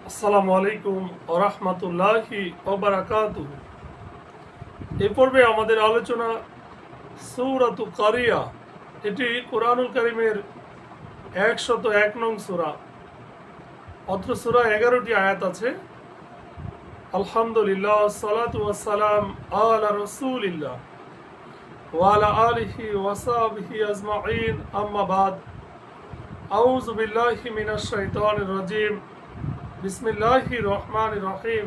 আসসালামু আলাইকুম ওয়া রাহমাতুল্লাহি ওয়া বারাকাতুহু। এই পর্বে আমাদের আলোচনা সূরাতুল কারিয়া। এটি কোরআনুল কারীমের 101 নং সূরা। অত্র সূরা 11টি আয়াত আছে। আলহামদুলিল্লাহ, সালাতু ওয়াস সালাম আলা রাসূলিল্লাহ ওয়া আলা আলিহি ওয়া সাহবিহি আজমাইন, আম্মা বাদ। আউযু বিল্লাহি মিনাশ শাইতানির রাজীম। বিসমিল্লাহির রহমানির রহিম।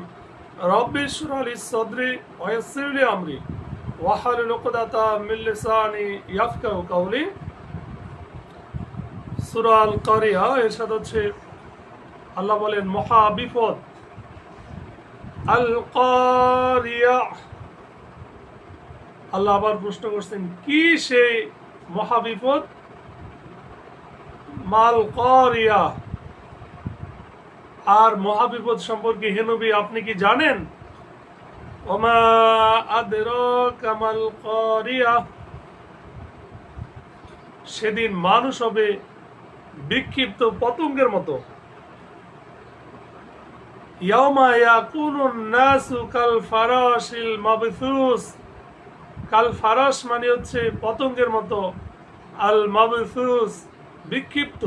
রব্বি ইশরাহ লি সাদরি ওয়া ইয়াসসির লি আমরি ওয়াহলুল উকদাতাম মিন লিসানি ইয়াফকাহু কাওলি। সূরা আল কারিয়া এরশাদ হচ্ছে, আল্লাহ বলেন মহা বিপদ। আল কারিয়া, আল্লাহ আবার প্রশ্ন করছেন কি সেই মহা বিপদ? মাল কারিয়া। আর মহাবিপদ সম্পর্কে হে নবী আপনি কি জানেন? ওমা আদরাকা মাল কারিয়া। সেদিন মানুষ হবে বিক্ষিপ্ত পতঙ্গের মতো। ইয়াউমা ইয়াকুনুন নাসু কাল ফারাশিল মাবথুস। কাল ফারাশ মানে হচ্ছে পতঙ্গের মতো, আল মাবথুস বিক্ষিপ্ত।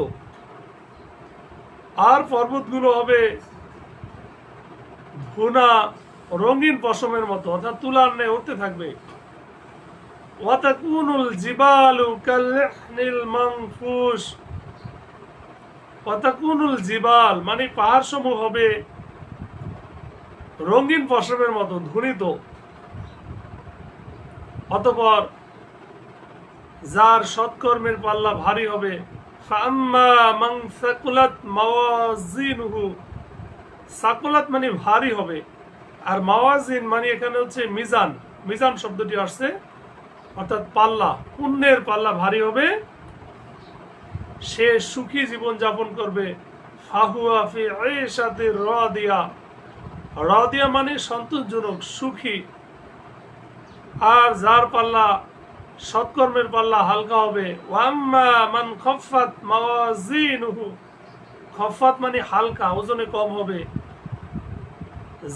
আর পর্বতগুলো হবে ভুনা রঙিন পশমের মতো, অর্থাৎ তুলার ন্যায় উঠতে থাকবে। ওয়াতাকুনুল জিবালু কালহিল মানফুস। ওয়াতাকুনুল জিবাল মানে পাহাড় সমূহ হবে রঙিন পশমের মতো ধুনিত। অতঃপর যার সৎকর্মের পাল্লা ভারী হবে, ফাম্মা মান সাকুলাত মাওয়াজিনুহু। সাকুলাত মানে ভারী হবে, আর মাওয়াজিন মানে এখানে হচ্ছে মিজান। মিজান শব্দটি আসছে, অর্থাৎ পাল্লা, পুণ্যের পাল্লা ভারী হবে। সে সুখী জীবন যাপন করবে। ফাহুয়া ফি ঈশাতির রাদিয়া। রাদিয়া মানে সন্তোষজনক, সুখী। আর যার পাল্লা, সৎকর্মের পাল্লা হালকা হবে। ওয়াম্মা মান খাফফাত মাওয়াজিনুহু। খাফফাত মানে হালকা, ওজনে কম হবে।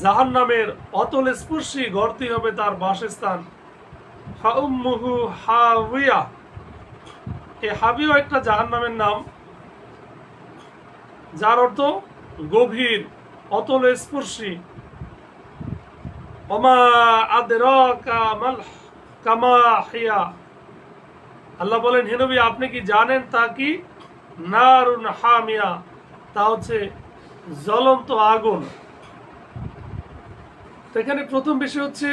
জাহান্নামের অতল স্পর্শী গর্তি হবে তার বাসস্থান। ফাউম্মুহু হাওিয়া। এই হাবিয়া একটা জাহান্নামের নাম, যার অর্থ গভীর, অতল স্পর্শী। ওমা আদরাকা মাল কামাহিয়া। আল্লাহ বলেন হে নবী আপনি কি জানেন তা কি? নারুন হামিয়া, তা হচ্ছে জ্বলন্ত আগুন। তো এখানে প্রথম বিষয় হচ্ছে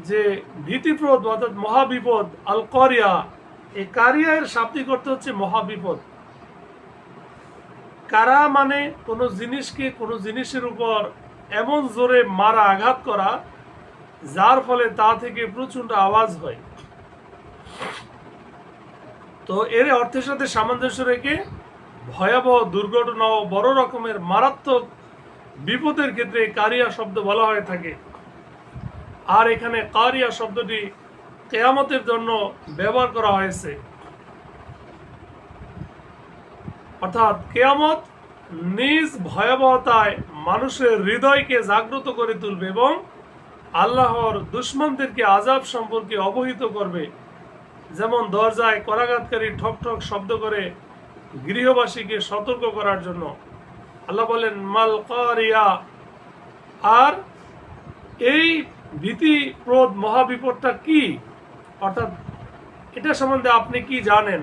যে ভীতিপ্রদ অর্থাৎ মহাবিপদ। আল কারিয়া, এই কারিয়া এর শাব্দিক অর্থ হচ্ছে মহাবিপদ। কারা মানে কোনো জিনিসকে, কোনো জিনিসের উপর এমন জোরে মারা, আঘাত করা, যার ফলে তা থেকে প্রচন্ড আওয়াজ হয়। তো এর অর্থের সাথে সামঞ্জস্য রেখে ভয়াবহ দুর্ঘটনা ও বড় রকমের মারাত্মক বিপদের ক্ষেত্রে কারিয়া শব্দ বলা হয়ে থাকে। আর এখানে কারিয়া শব্দটি কিয়ামতের জন্য ব্যবহার করা হয়েছে। অর্থাৎ কিয়ামত নিজ ভয়াবহতায় মানুষের হৃদয়কে জাগ্রত করে তুলবে এবং আল্লাহর দুশমনদেরকে আযাব সম্পর্কে অবহিত করবে। যেমন দরজায় করাঘাতকারী ঠক ঠক শব্দ করে গৃহবাসীকে সতর্ক করার জন্য। আল্লাহ বলেন মাল কারিয়া। আর এই ভীতিপ্রদ মহাবিপদটা কি, অর্থাৎ এটা সম্বন্ধে আপনি কি জানেন?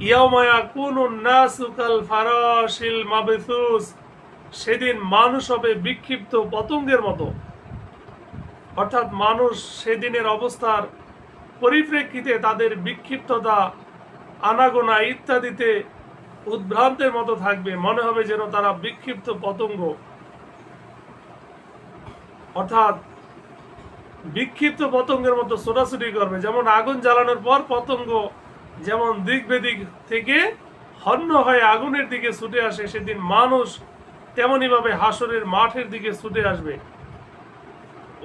ইয়াউমা ইয়াকুনুন নাসু কাল ফারাশিল মাবথুস। সেদিন মানুষ হবে বিক্ষিপ্ত পতঙ্গের মতো। অর্থাৎ মানুষ সেদিনের অবস্থার পরিপ্রেক্ষিতে তাদের বিক্ষিপ্ততা, আনাগোনা ইত্যাদিতে উদ্ভ্রান্তের মতো থাকবে। মনে হবে যেন তারা বিক্ষিপ্ত পতঙ্গ। অর্থাৎ বিক্ষিপ্ত পতঙ্গের মতো ছোটাছুটি করবে। যেমন আগুন জ্বালানোর পর পতঙ্গ যেমন দিক বেদিক থেকে হন্য হয়ে আগুনের দিকে ছুটে আসে, সেদিন মানুষ তেমনি ভাবে হাসরের মাঠের দিকে ছুটে আসবে।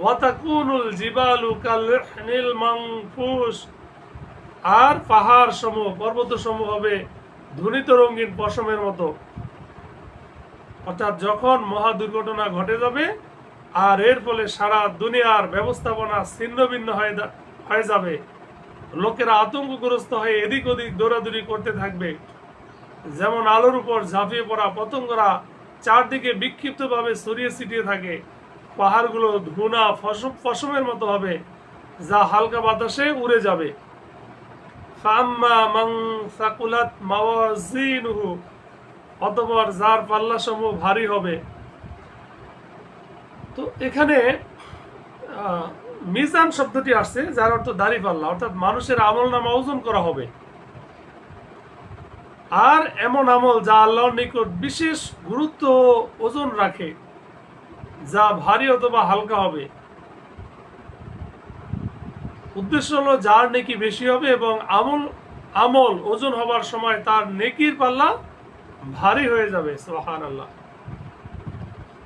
ওয়াতাকুনুল জিবালু কালহিল মানফুস। আর পাহাড় সমূহ, পর্বত সমূহ হবে ধুনিত রঙিন পশমের মতো। অর্থাৎ যখন মহা দুর্ঘটনা ঘটে যাবে আর এর ফলে সারা দুনিয়ার ব্যবস্থাপনা ছিন্নভিন্ন হয়ে যাবে, লোকেরা আতঙ্কগ্রস্ত হয়ে এদিক ওদিক দৌড়াদৌড়ি করতে থাকবে, যেমন আলোর উপর ঝাঁপিয়ে পড়া পতঙ্গরা চারদিকে বিক্ষিপ্তভাবে ছড়িয়ে ছিটিয়ে থাকে, পাহাড়গুলো ধুনা ফসমের মতো হবে যা হালকা বাতাসে উড়ে যাবে। ফাম্মা মান সাকুলাত মাওয়াজিনুহু, অতঃপর যার পাল্লাসমূহ ভারী হবে। তো এখানে মিজান শব্দটি আসছে, যার অর্থ দাড়ি পাল্লা, অর্থাৎ মানুষের আমল নামা ওজন করা হবে। আর এমন আমল যা আল্লাহর নিকট বিশেষ গুরুত্ব ওজন রাখে, যা ভারী অথবা হালকা হবে। উদ্দেশ্য হলো যার নেকি বেশি হবে এবং আমল ওজন হবার সময় তার নেকির পাল্লা ভারী হয়ে যাবে। সুবহানাল্লাহ।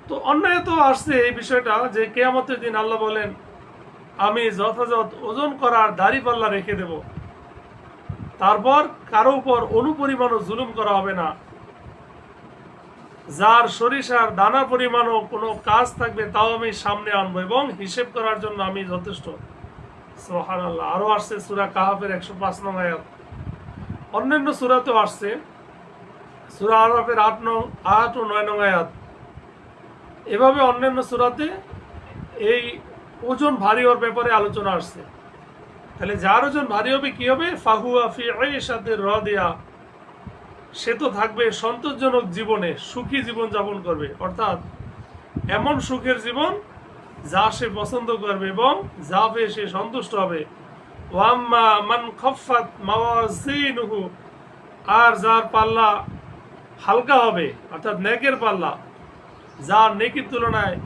তো অন্যায় তো আসছে এই বিষয়টা যে কিয়ামতের দিন আল্লাহ বলেন, আমি যথাযথ ওজন করার দাড়ি পাল্লা রেখে দেব, তারপর কারো উপর অনুপরিমাণও জুলুম করা হবে না। যার সরিষার দানা পরিমাণও কোনো কাজ থাকবে তাও আমি সামনে আনবো এবং হিসেব করার জন্য আমি যথেষ্ট। সুবহানাল্লাহ। আরো আসছে সূরা কাহাফের 105 নং আয়াত। অন্যান্য সূরাতেও আসছে, সূরা আরাফের 8 ও 9 নং আয়াত। এভাবে অন্যান্য সূরাতে এই ওজন ভারী হওয়ার ব্যাপারে আলোচনা আসছে। তাহলে যার ওজন ভারী হবে কি হবে? ফাহুয়া ফি আইশাতির রাদিয়া, সে তো থাকবে সন্তোষজনক জীবনে, সুখী জীবন যাপন করবে, অর্থাৎ এমন সুখের জীবন যা সে পছন্দ করবে এবং যা পেয়ে সে সন্তুষ্ট হবে। ওয়াম্মা মান খাফফাত মাওয়াজিনুহু, আর যার পাল্লা হালকা হবে, অর্থাৎ নেকের পাল্লা, যার নেকির তুলনায়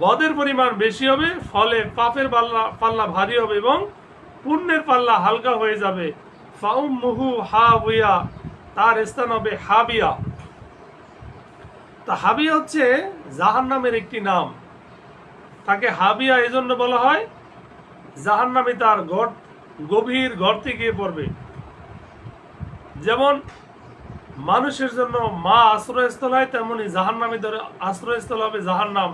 বদের পরিমাণ বেশি হবে, ফলে পাপের পাল্লা ভারী হবে এবং পুণ্যের পাল্লা হালকা হয়ে যাবে। ফাউম্মুহু হাবিয়া, তার স্থান হবে হাবিয়া। তা হাবিয়া হচ্ছে জাহান্নামের একটি নাম। তাকে হাবিয়া এই জন্য বলা হয়, জাহান্নামে তার গভীর গর্তে গিয়ে পড়বে। যেমন মানুষের জন্য মা আশ্রয়স্থল হয়, তেমনি জাহান্নামে আশ্রয়স্থল হবে জাহান্নাম।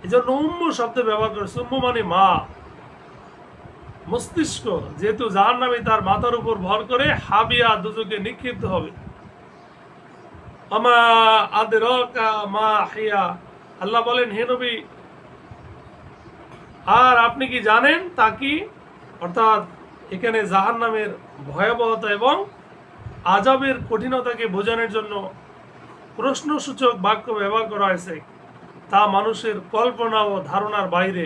এই জন্য উম্মু শব্দ ব্যবহার করেছে। উম্মু মানে মা, মস্তিষ্ক, যেহেতু জাহান্নামে তার মাথার উপর ভর করে হাবিয়া দুজকে নিক্ষিপ্ত হবে। আমা আদরাকা মা হিয়া, আল্লাহ বলেন, হে নবী, আর আপনি কি জানেন তা কি? অর্থাৎ এখানে জাহান্নামের ভয়াবহতা এবং আযাবের কঠিনতাকে বোঝানোর জন্য প্রশ্নসূচক বাক্য ব্যবহার করা হয়েছে। তা মানুষের কল্পনা ও ধারণার বাইরে।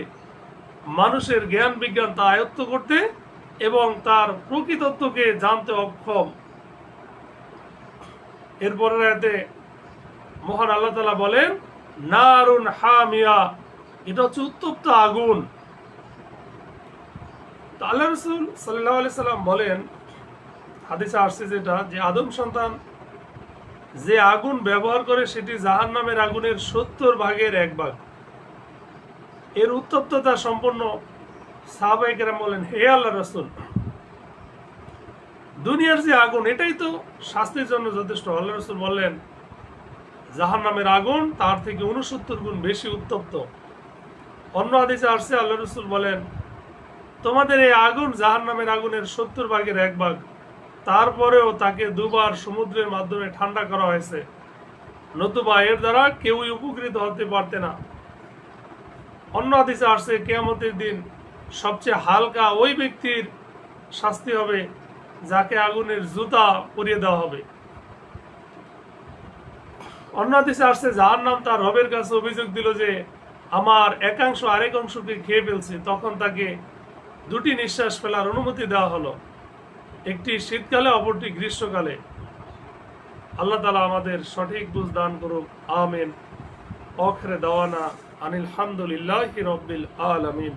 মানুষের জ্ঞান বিজ্ঞান তা আয়ত্ত করতে এবং তার প্রকৃতত্বকে জানতে অক্ষম। এরপরে এতে মহান আল্লাহ তাআলা বলেন, নারুন হামিয়া, এটা হচ্ছে উত্তপ্ত আগুন। তো আল্লাহ রাসূল সাল্লাল্লাহু আলাইহি সাল্লাম বলেন, হাদিসে আসছে যেটা, যে আদম সন্তান যে আগুন ব্যবহার করে সেটি জাহান্নামের আগুনের 70 ভাগের 1 ভাগ। এর উত্তপ্ততা সম্পন্ন সাহাবায়ে কেরাম বলেন, হে আল্লাহর রাসূল, দুনিয়ার যে আগুন এটাই তো শাস্তির জন্য যথেষ্ট। আল্লাহ রাসূল বললেন, জাহান্নামের আগুন তার থেকে 69 গুণ বেশি উত্তপ্ত। অন্য হাদিসে আসছে, আল্লাহ রাসূল বলেন, তোমাদের এই আগুন জাহান্নামের আগুনের 70 ভাগের 1 ভাগ, তারপরেও তাকে দুবার সমুদ্রের মাধ্যমে ঠান্ডা করা হয়েছে, নতুবা এর দ্বারা কেউই উপকৃত হতে পারতে না। অন্য হাদিসে আসছে, কিয়ামতের দিন সবচেয়ে হালকা ওই ব্যক্তির শাস্তি হবে যাকে আগুনের জুতা পরিয়ে দেওয়া হবে। অন্য হাদিসে আসছে, জাহান্নাম তার রবের কাছে অভিযোগ দিল যে আমার একাংশ আরেক অংশকে খেয়ে ফেলছে। তখন তাকে 2টি নিঃশ্বাস ফেলার অনুমতি দেওয়া হলো, একটি শীতকালে, অপরটি গ্রীষ্মকালে। আল্লাহ তাআলা আমাদের সঠিক বুঝ দান করুক, আমিন। আখির দাওয়ানা আনিল হামদুলিল্লাহি রাব্বিল আলামিন।